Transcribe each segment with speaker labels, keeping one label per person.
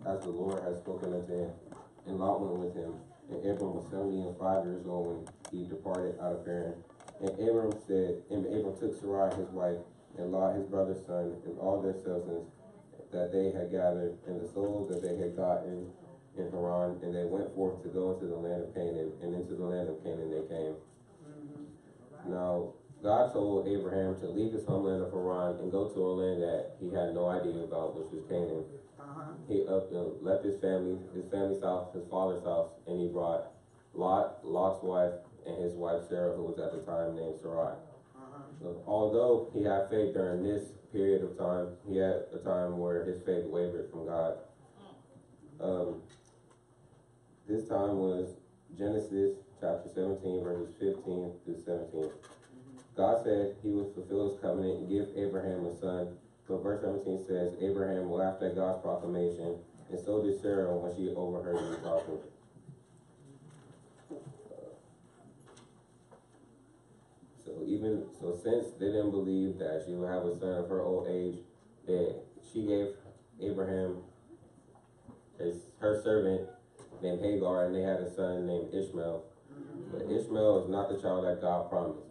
Speaker 1: as the Lord had spoken unto him. And Lot went with him. And Abram was 75 years old when he departed out of Haran. And Abram took Sarai his wife, and Lot his brother's son, and all their substance that they had gathered, and the souls that they had gotten in Haran, and they went forth to go into the land of Canaan, and into the land of Canaan they came. Now, God told Abraham to leave his homeland of Haran and go to a land that he had no idea about, which was Canaan. He left his family's house, his father's house, and he brought Lot's wife, and his wife Sarah, who was at the time named Sarai. So, although he had faith during this period of time, he had a time where his faith wavered from God. This time was Genesis chapter 17, verses 15 through 17. God said he would fulfill his covenant and give Abraham a son. But verse 17 says, Abraham laughed at God's proclamation, and so did Sarah when she overheard him talking. So since they didn't believe that she would have a son of her old age, that she gave Abraham her servant named Hagar, and they had a son named Ishmael. But Ishmael is not the child that God promised.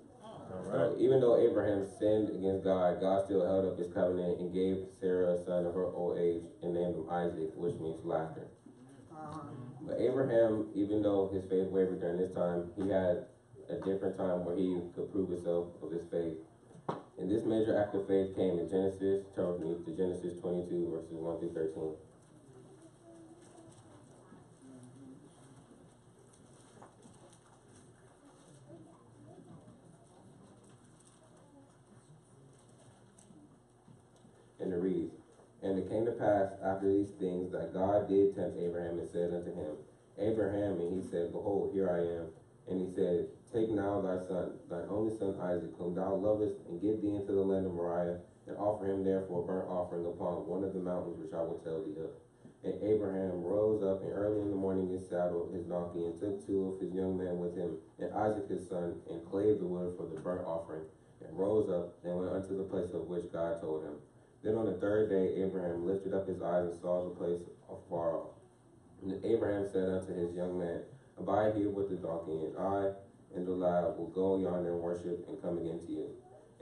Speaker 1: So even though Abraham sinned against God, God still held up his covenant and gave Sarah a son of her old age and named him Isaac, which means laughter. But Abraham, even though his faith wavered during this time, he had a different time where he could prove himself of his faith. And this major act of faith came in Genesis 22, verses 1 through 13. And it reads, And it came to pass after these things that God did tempt Abraham and said unto him, Abraham, and he said, Behold, here I am. And he said, Take now thy son, thine only son Isaac, whom thou lovest, and get thee into the land of Moriah, and offer him there for a burnt offering upon one of the mountains which I will tell thee of. And Abraham rose up, and early in the morning he saddled his donkey, and took 2 of his young men with him, and Isaac his son, and clave the wood for the burnt offering, and rose up, and went unto the place of which God told him. Then on the 3rd day Abraham lifted up his eyes and saw the place afar off. And Abraham said unto his young man, Abide here with the donkey, and I and the lad will go yonder and worship, and come again to you.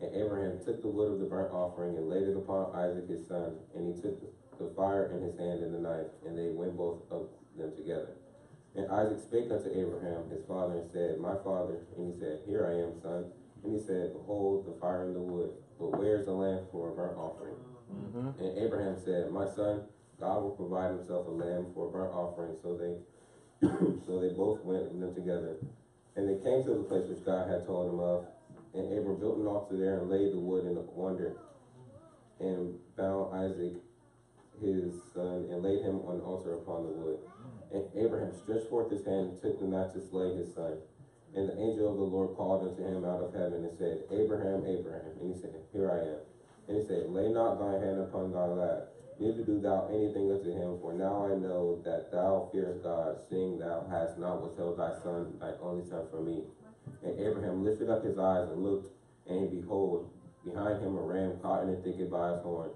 Speaker 1: And Abraham took the wood of the burnt offering, and laid it upon Isaac his son, and he took the fire in his hand and the knife, and they went both of them together. And Isaac spake unto Abraham his father, and said, My father. And he said, Here I am, son. And he said, Behold, the fire and the wood, but where is the lamb for a burnt offering? And Abraham said, My son, God will provide himself a lamb for a burnt offering. So they both went with them together. And they came to the place which God had told him of. And Abram built an altar there, and laid the wood in wonder, and bound Isaac his son, and laid him on the altar upon the wood. And Abraham stretched forth his hand, and took the knife to slay his son. And the angel of the Lord called unto him out of heaven, and said, Abraham, Abraham. And he said, Here I am. And he said, Lay not thy hand upon thy lad, neither do thou anything unto him, for now I know that thou fearest God, seeing thou hast not withheld thy son, thy only son, from me. And Abraham lifted up his eyes and looked, and behold, behind him a ram caught in a thicket by his horn.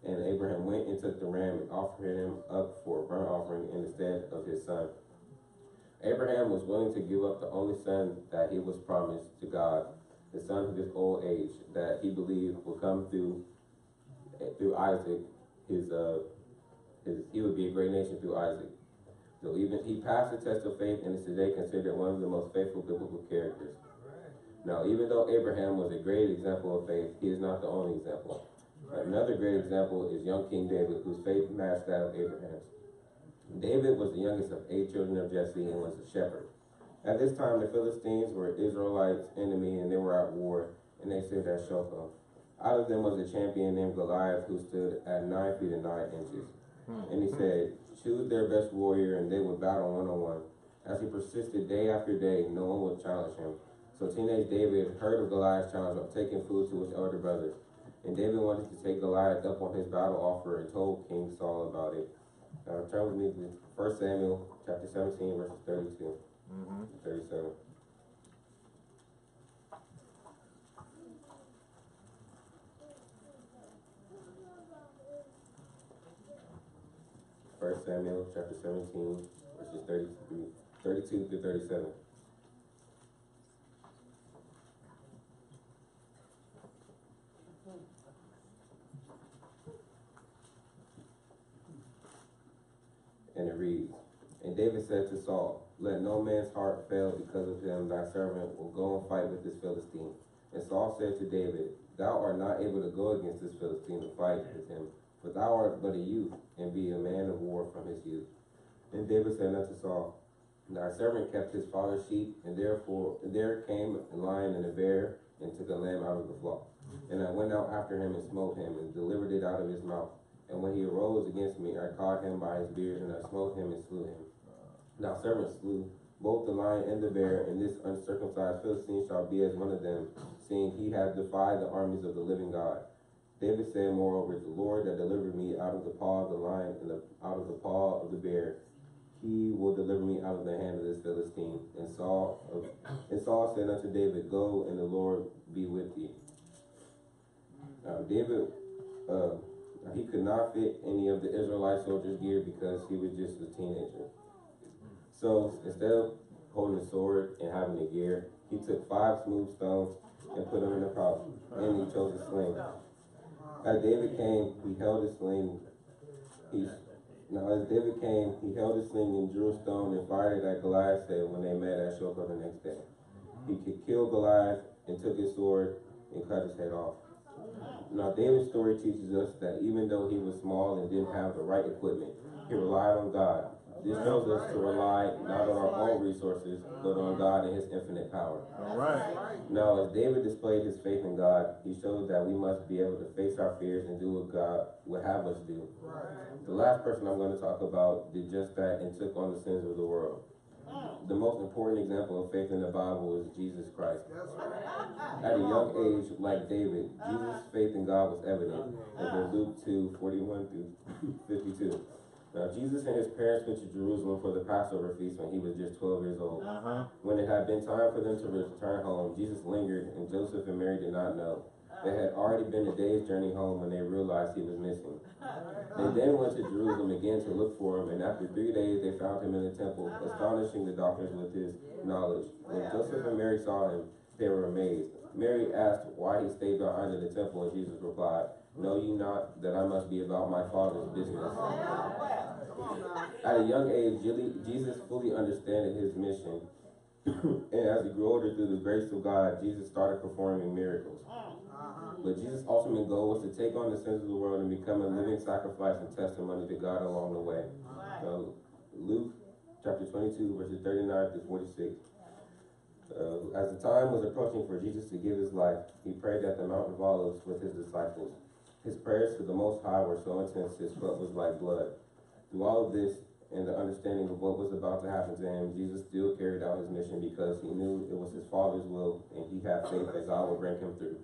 Speaker 1: And Abraham went and took the ram and offered him up for a burnt offering in the stead of his son. Abraham was willing to give up the only son that he was promised to God, the son of his old age, that he believed would come through Isaac. He would be a great nation through Isaac. So even he passed the test of faith and is today considered one of the most faithful biblical characters. Now, even though Abraham was a great example of faith, he is not the only example. Another great example is young King David, whose faith matched that of Abraham's. David was the youngest of 8 children of Jesse and was a shepherd. At this time, the Philistines were Israelites' enemy, and they were at war, and they stood at Shopha. Out of them was a champion named Goliath, who stood at 9 feet and 9 inches. And he said, Choose their best warrior, and they would battle one-on-one. As he persisted day after day, no one would challenge him. So teenage David heard of Goliath's challenge of taking food to his elder brothers. And David wanted to take Goliath up on his battle offer and told King Saul about it. Turn with me to 1 Samuel chapter 17, verses 32 to 37. 1 Samuel chapter 17, verses 32 through 37. And it reads, And David said to Saul, Let no man's heart fail because of him, thy servant will go and fight with this Philistine. And Saul said to David, Thou art not able to go against this Philistine to fight with him, for thou art but a youth, and be a man of war from his youth. And David said unto Saul, Thy servant kept his father's sheep, and there came a lion and a bear, and took a lamb out of the flock. And I went out after him and smote him, and delivered it out of his mouth. And when he arose against me, I caught him by his beard, and I smote him and slew him. Now servant slew both the lion and the bear, and this uncircumcised Philistine shall be as one of them, seeing he hath defied the armies of the living God. David said, Moreover, the Lord that delivered me out of the paw of the lion and out of the paw of the bear, he will deliver me out of the hand of this Philistine. And Saul said unto David, Go, and the Lord be with thee. David, he could not fit any of the Israelite soldiers' gear because he was just a teenager. So instead of holding a sword and having the gear, he took 5 smooth stones and put them in a pouch, and he chose a sling. As David came, he held his sling. He held his sling and drew a stone and fired it at Goliath's head when they met at Shilpa the next day. He could kill Goliath and took his sword and cut his head off. Now David's story teaches us that even though he was small and didn't have the right equipment, he relied on God. This shows us to rely not on our own resources, but on God and his infinite power.
Speaker 2: All right.
Speaker 1: Now, as David displayed his faith in God, he showed that we must be able to face our fears and do what God would have us do. The last person I'm going to talk about did just that and took on the sins of the world. The most important example of faith in the Bible is Jesus Christ. At a young age, like David, Jesus' faith in God was evident. As in Luke 2:41 through 52. Now, Jesus and his parents went to Jerusalem for the Passover feast when he was just 12 years old. When it had been time for them to return home, Jesus lingered, and Joseph and Mary did not know. They had already been a day's journey home when they realized he was missing. They then went to Jerusalem again to look for him, and after 3 days they found him in the temple, astonishing the doctors with his knowledge. When Joseph and Mary saw him, they were amazed. Mary asked why he stayed behind in the temple, and Jesus replied, Know ye not that I must be about my Father's business? At a young age, Jesus fully understood his mission. And as he grew older through the grace of God, Jesus started performing miracles. But Jesus' ultimate goal was to take on the sins of the world and become a living sacrifice and testimony to God along the way. Luke chapter 22, verses 39 through 46. As the time was approaching for Jesus to give his life, he prayed at the Mount of Olives with his disciples. His prayers to the Most High were so intense his sweat was like blood. Through all of this and the understanding of what was about to happen to him, Jesus still carried out his mission because he knew it was his Father's will, and he had faith that God would bring him through.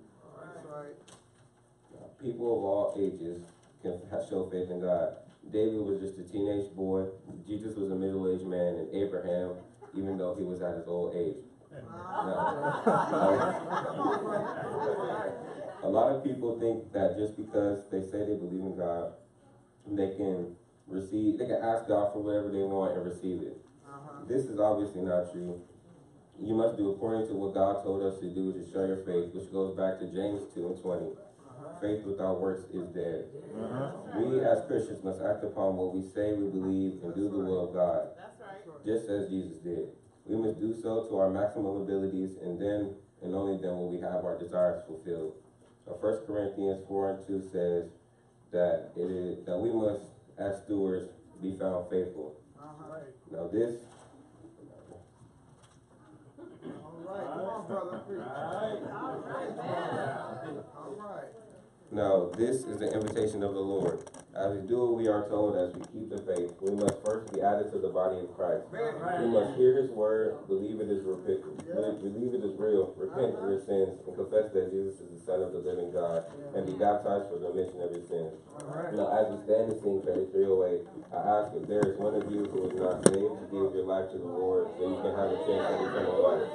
Speaker 1: People of all ages can show faith in God. David was just a teenage boy. Jesus was a middle-aged man, and Abraham, even though he was at his old age. A lot of people think that just because they say they believe in God, they can ask God for whatever they want and receive it. This is obviously not true. You must do according to what God told us to do to show your faith, which goes back to James 2:20. Faith without works is dead. We as Christians must act upon what we say we believe and do the will of God.
Speaker 3: That's right.
Speaker 1: Just as Jesus did. We must do so to our maximum abilities, and then and only then will we have our desires fulfilled. So 1 Corinthians 4:2 says that that we must, as stewards, be found faithful. Now this.
Speaker 2: All right, come on, brother. All right.
Speaker 1: Now, this is the invitation of the Lord. As we do what we are told, as we keep the faith, we must first be added to the body of Christ. We must hear his word, believe it is real, repent of your sins, and confess that Jesus is the Son of the living God, and be baptized for the remission of your sins. Now, as we stand and sing 3308, I ask if there is one of you who is not saved to give your life to the Lord, so you can have a chance at eternal life.